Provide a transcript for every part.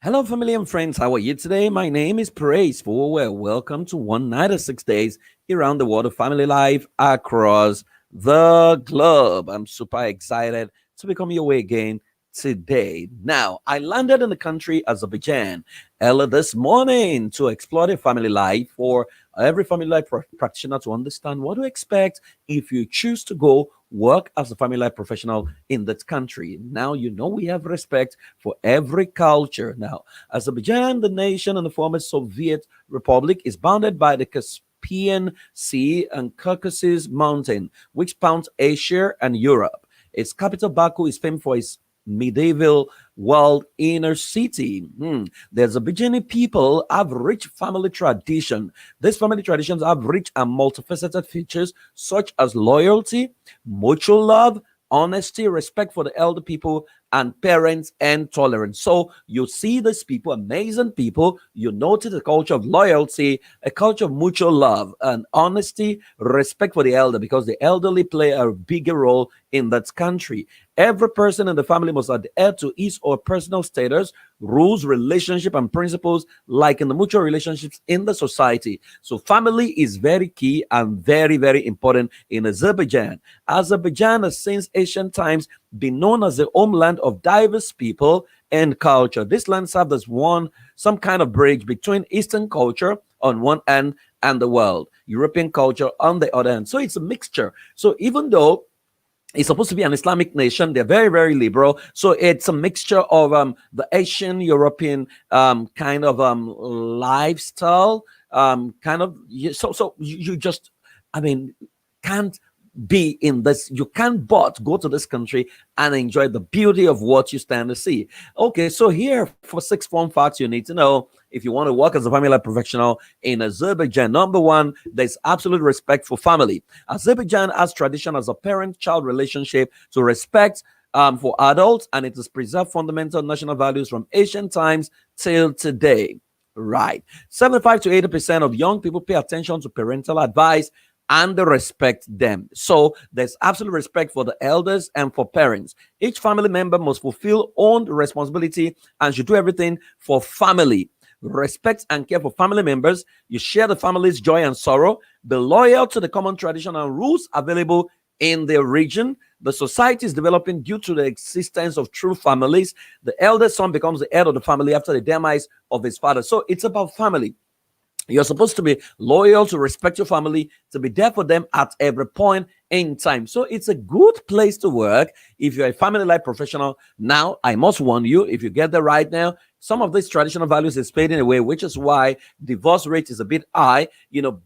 Hello, family and friends. How are you today? My name is Praise for well. Welcome to 196 days around the world of family life across the globe. I'm super excited to become your way again today. Now, I landed in the country Azerbaijan early this morning to explore the family life for every family life practitioner to understand what to expect if you choose to go work as a family life professional in that country. Now, we have respect for every culture. Now, Azerbaijan, the nation and the former Soviet Republic, is bounded by the Caspian Sea and Caucasus Mountain, which bounds Asia and Europe. Its capital, Baku, is famed for its medieval world inner city. The Azerbaijani people have rich family tradition. These family traditions have rich and multifaceted features such as loyalty, mutual love, honesty, respect for the elder people and parents, and tolerance. So you see these people, amazing people. You notice a culture of loyalty, a culture of mutual love, and honesty, respect for the elder, because the elderly play a bigger role in that country. Every person in the family must adhere to his or personal status, rules, relationship, and principles, like in the mutual relationships in the society. So family is very key and very, very important in Azerbaijan. Azerbaijan has since ancient times been known as the homeland of diverse people and culture. This land served as some kind of bridge between Eastern culture on one end and the world, European culture on the other end. So it's a mixture. So even though it's supposed to be an Islamic nation, they're very, very liberal. So it's a mixture of the Asian European kind of lifestyle, kind of. So you just, I mean, can't be in this. You can't but go to this country and enjoy the beauty of what you stand to see. Okay, so here for six fun facts you need to know if you want to work as a family life professional in Azerbaijan. Number one, there's absolute respect for family. Azerbaijan has tradition as a parent-child relationship to respect for adults, and it has preserved fundamental national values from ancient times till today. Right. 75 to 80% of young people pay attention to parental advice and they respect them. So there's absolute respect for the elders and for parents. Each family member must fulfill own responsibility and should do everything for family. Respect and care for family members. You share the family's joy and sorrow. Be loyal to the common tradition and rules available in the region. The society is developing due to the existence of true families. The eldest son becomes the head of the family after the demise of his father. So it's about family. You're supposed to be loyal, to respect your family, to be there for them at every point in time. So it's a good place to work if you're a family life professional. Now, I must warn you, if you get there right now, some of these traditional values is fading away, which is why divorce rate is a bit high,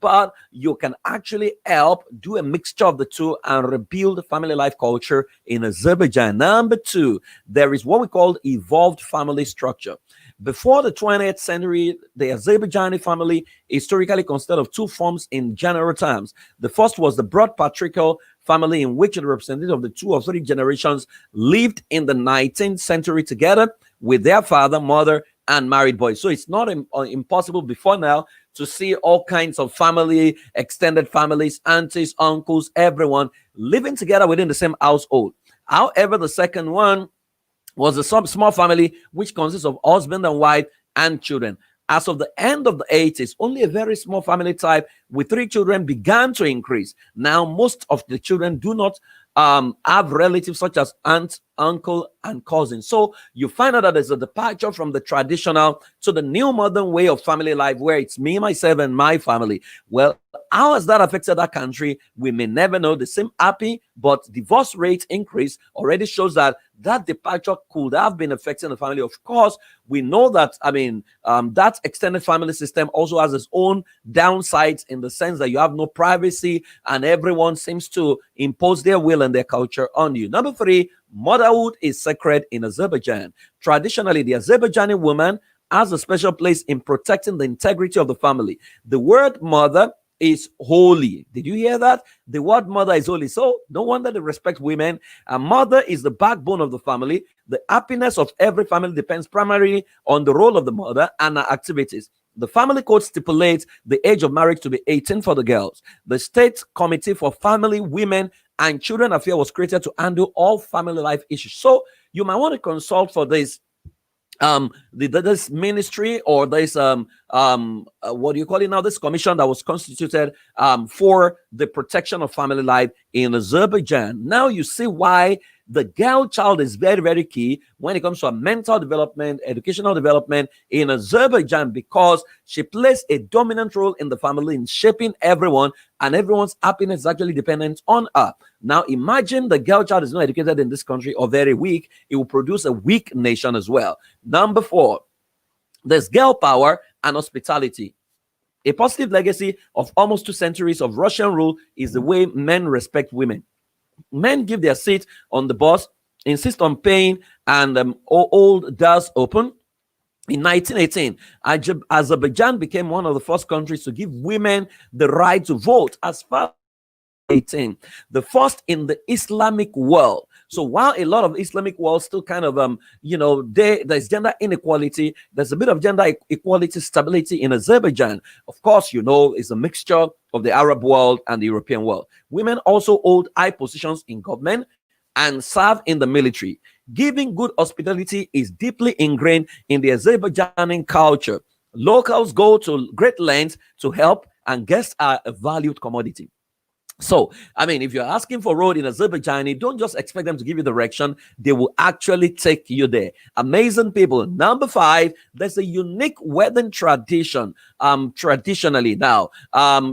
but you can actually help do a mixture of the two and rebuild family life culture in Azerbaijan. Number two, there is what we call evolved family structure. Before the 20th century, the Azerbaijani family historically consisted of two forms in general terms. The first was the broad patriarchal family, in which the representative of the two or three generations lived in the 19th century together with their father, mother, and married boys. So it's not impossible before now to see all kinds of family, extended families, aunties, uncles, everyone living together within the same household. However, the second one was a small family which consists of husband and wife and children. As of the end of the 80s, only a very small family type with three children began to increase. Now, most of the children do not have relatives such as aunt, uncle, and cousin. So you find out that there's a departure from the traditional to the new modern way of family life, where it's me, myself, and my family. Well, how has that affected that country? We may never know. The same happy, but divorce rate increase already shows that that departure could have been affecting the family. Of course, we know that, that extended family system also has its own downsides, in the sense that you have no privacy and everyone seems to impose their will and their culture on you. Number three, motherhood is sacred in Azerbaijan. Traditionally, the Azerbaijani woman has a special place in protecting the integrity of the family. The word mother is holy. Did you hear that? The word mother is holy. So no wonder they respect women. A mother is the backbone of the family. The happiness of every family depends primarily on the role of the mother and her activities. The family code stipulates the age of marriage to be 18 for the girls. The State Committee for Family, Women, and Children Affairs was created to handle all family life issues. So you might want to consult for this this ministry, or this what do you call it now, this commission that was constituted for the protection of family life in Azerbaijan. Now you see why the girl child is very, very key when it comes to a mental development, educational development in Azerbaijan, because she plays a dominant role in the family in shaping everyone, and everyone's happiness is actually dependent on her. Now imagine the girl child is not educated in this country or very weak, it will produce a weak nation as well. Number four, there's girl power and hospitality. A positive legacy of almost 2 centuries of Russian rule is the way men respect women. Men give their seat on the bus, insist on paying, and old doors open. In 1918, Azerbaijan became one of the first countries to give women the right to vote as far 18, the first in the Islamic world. So while a lot of Islamic world still kind of there's gender inequality, there's a bit of gender equality stability in Azerbaijan. Of course, it's a mixture of the Arab world and the European world. Women also hold high positions in government and serve in the military. Giving good hospitality is deeply ingrained in the Azerbaijani culture. Locals go to great lengths to help, and guests are a valued commodity. So, I mean, if you're asking for road in Azerbaijan, don't just expect them to give you direction. They will actually take you there. Amazing people. Number five, there's a unique wedding tradition. Traditionally now,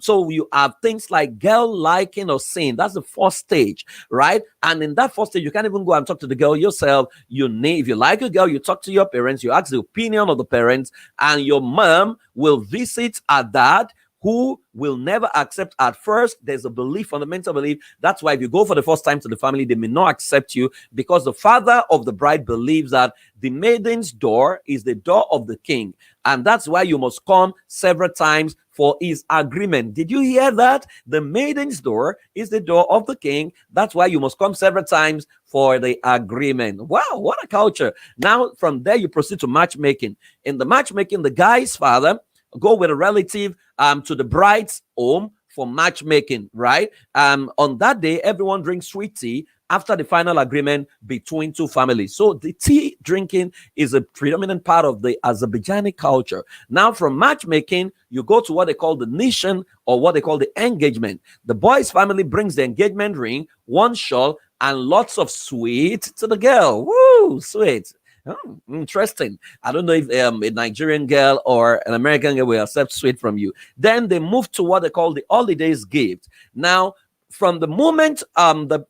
so you have things like girl liking or seeing. That's the first stage, right? And in that first stage, you can't even go and talk to the girl yourself. If you like a girl, you talk to your parents, you ask the opinion of the parents, and your mom will visit her dad, who will never accept at first. There's a belief, fundamental belief. That's why if you go for the first time to the family, they may not accept you, because the father of the bride believes that the maiden's door is the door of the king. And that's why you must come several times for his agreement. Did you hear that? The maiden's door is the door of the king. That's why you must come several times for the agreement. Wow, what a culture. Now, from there, you proceed to matchmaking. In the matchmaking, the guy's father go with a relative to the bride's home for matchmaking, right? On that day, everyone drinks sweet tea after the final agreement between two families. So the tea drinking is a predominant part of the Azerbaijani culture. Now, from matchmaking, you go to what they call the nishan, or what they call the engagement. The boy's family brings the engagement ring, one shawl, and lots of sweet to the girl. Woo, sweet. Oh, interesting. I don't know if a Nigerian girl or an American girl will accept sweet from you. Then they move to what they call the holidays gift. Now, from the moment the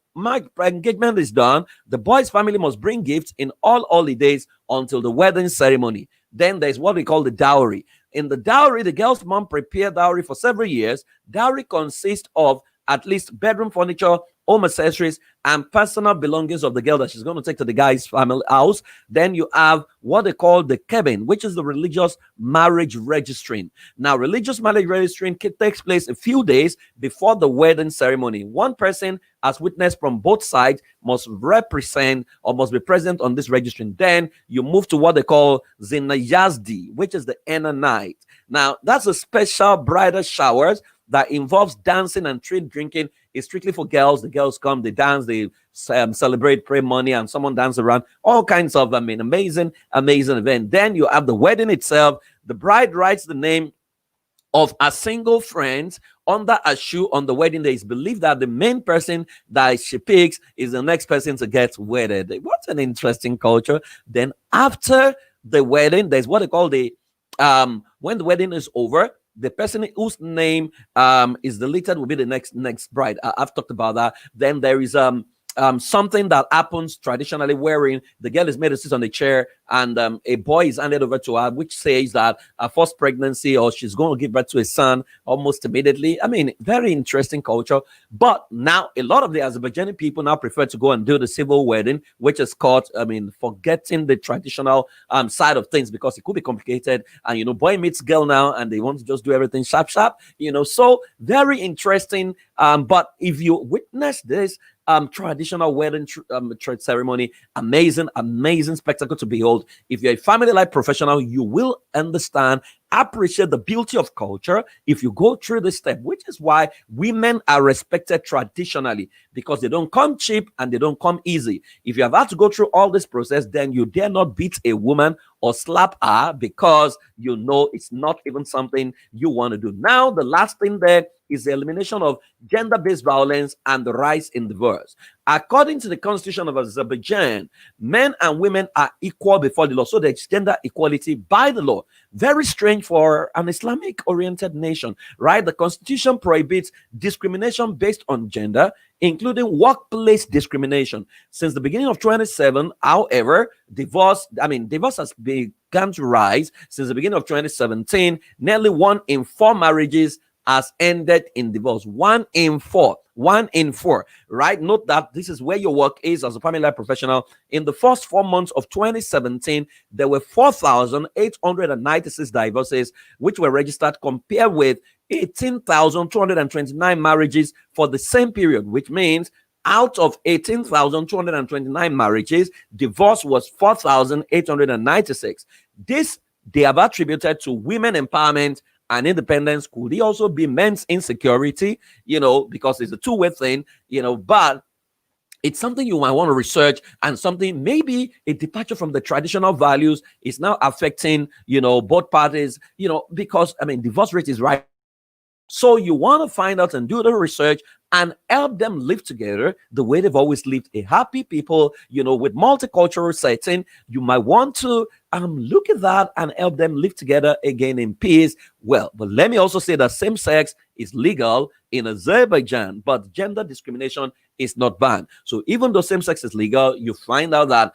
engagement is done, the boy's family must bring gifts in all holidays until the wedding ceremony. Then there's what we call the dowry. In the dowry, the girl's mom prepared dowry for several years. Dowry consists of at least bedroom furniture, home accessories, and personal belongings of the girl that she's going to take to the guy's family house. Then you have what they call the kebin, which is the religious marriage registering. Now, religious marriage registering takes place a few days before the wedding ceremony. One person, as witness from both sides, must represent or must be present on this registering. Then you move to what they call Zinayazdi, which is the inner night. Now, that's a special bridal showers that involves dancing and drinking. Is strictly for girls. The girls come, they dance, they celebrate, pray money, and someone dance around. All kinds of, amazing event. Then you have the wedding itself. The bride writes the name of a single friend under a shoe on the wedding day. It's believed that the main person that she picks is the next person to get wedded. What an interesting culture. Then after the wedding, there's what they call the when the wedding is over, the person whose name is deleted will be the next bride. I've talked about that. Then there is something that happens traditionally, wherein the girl is made to sit on the chair, and a boy is handed over to her, which says that her first pregnancy, or she's going to give birth to a son almost immediately. Very interesting culture. But now a lot of the Azerbaijani people now prefer to go and do the civil wedding, which is called, forgetting the traditional side of things, because it could be complicated. And boy meets girl now, and they want to just do everything sharp. So very interesting. But if you witness this traditional wedding ceremony, amazing spectacle to behold. If you're a family life professional, you will understand, appreciate the beauty of culture if you go through this step, which is why women are respected traditionally, because they don't come cheap and they don't come easy. If you have had to go through all this process, then you dare not beat a woman or slap her because you know it's not even something you want to do. Now, the last thing there is the elimination of gender based violence and the rise in divorce. According to the Constitution of Azerbaijan, men and women are equal before the law. So there's gender equality by the law. Very strange for an Islamic oriented nation, right? The Constitution prohibits discrimination based on gender, including workplace discrimination. Since the beginning of 27, however, divorce has begun to rise. Since the beginning of 2017, nearly 1 in 4 marriages has ended in divorce. 1 in 4. 1 in 4, right? Note that this is where your work is as a family life professional. In the first 4 months of 2017, there were 4,896 divorces which were registered, compared with 18,229 marriages for the same period, which means out of 18,229 marriages, divorce was 4,896. This they have attributed to women empowerment and independence. Could it also be men's insecurity? Because it's a two-way thing, but it's something you might want to research, and something, maybe a departure from the traditional values is now affecting, both parties, because divorce rate is right. So you want to find out and do the research and help them live together the way they've always lived, a happy people, with multicultural setting. You might want to look at that and help them live together again in peace. Well, but let me also say that same sex is legal in Azerbaijan, but gender discrimination is not banned. So even though same sex is legal, you find out that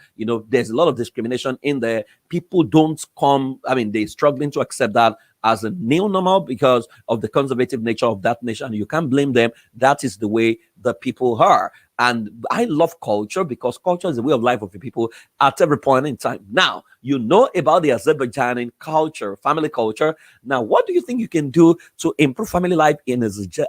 there's a lot of discrimination in there. People don't they're struggling to accept that as a new normal because of the conservative nature of that nation. You can't blame them. That is the way the people are. And I love culture, because culture is the way of life of the people at every point in time. Now, you know about the Azerbaijani culture, family culture. Now, what do you think you can do to improve family life in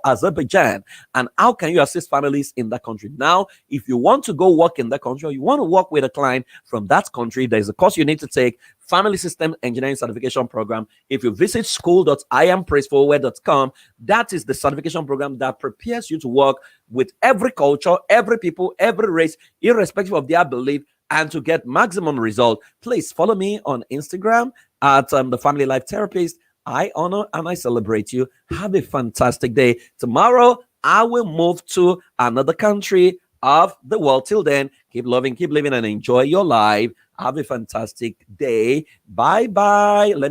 Azerbaijan? And how can you assist families in that country? Now, if you want to go work in that country, or you want to work with a client from that country, there's a course you need to take, Family System Engineering Certification Program. If you visit school.iampraisefulware.com, that is the certification program that prepares you to work with every culture, every people, every race, irrespective of their belief, and to get maximum result. Please follow me on Instagram at the Family Life Therapist. I honor and I celebrate you. Have a fantastic day. Tomorrow, I will move to another country of the world. Till then, keep loving, keep living, and enjoy your life. Have a fantastic day. Bye bye. Let me